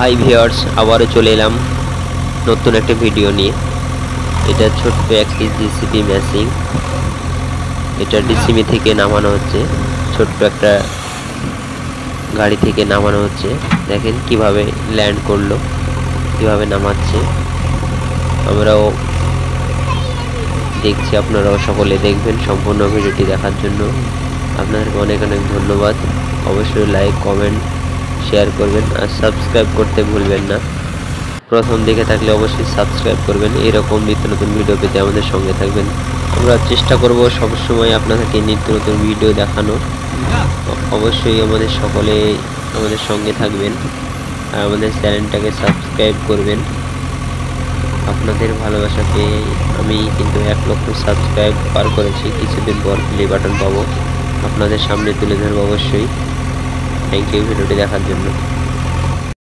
Hi viewers, আবারও চলে এলাম নতুন একটা ভিডিও নিয়ে। এটা ছোট্ট একটি জিসিবি মেশিন। এটা ডিসিবি থেকে নামানো হচ্ছে, ছোট্ট একটা গাড়ি থেকে নামানো হচ্ছে। দেখেন কিভাবে ল্যান্ড করলো, কিভাবে নামাচ্ছে। আমরাও দেখছি, আপনারাও সকলে দেখবেন। সম্পূর্ণ ভিডিওটি দেখার জন্য আপনাদেরকে অনেক অনেক ধন্যবাদ। অবশ্যই লাইক, কমেন্ট, শেয়ার করবেন আর সাবস্ক্রাইব করতে ভুলবেন না। প্রথম দেখে থাকলে অবশ্যই সাবস্ক্রাইব করবেন। এরকম নিত্য নতুন ভিডিও পেতে আমাদের সঙ্গে থাকবেন। আমরা চেষ্টা করব সবসময় আপনাদেরকে নিত্য নতুন ভিডিও দেখানো। অবশ্যই আমাদের সকলে আমাদের সঙ্গে থাকবেন আর আমাদের চ্যানেলটাকে সাবস্ক্রাইব করবেন। আপনাদের ভালোবাসা পেয়ে আমি কিন্তু 1 লক্ষ সাবস্ক্রাইব পার করেছি। কিছুদিন পর প্লে বাটন পাবো, আপনাদের সামনে তুলে ধরবো অবশ্যই। থ্যাংক ইউ ভিডিওটি দেখার জন্য।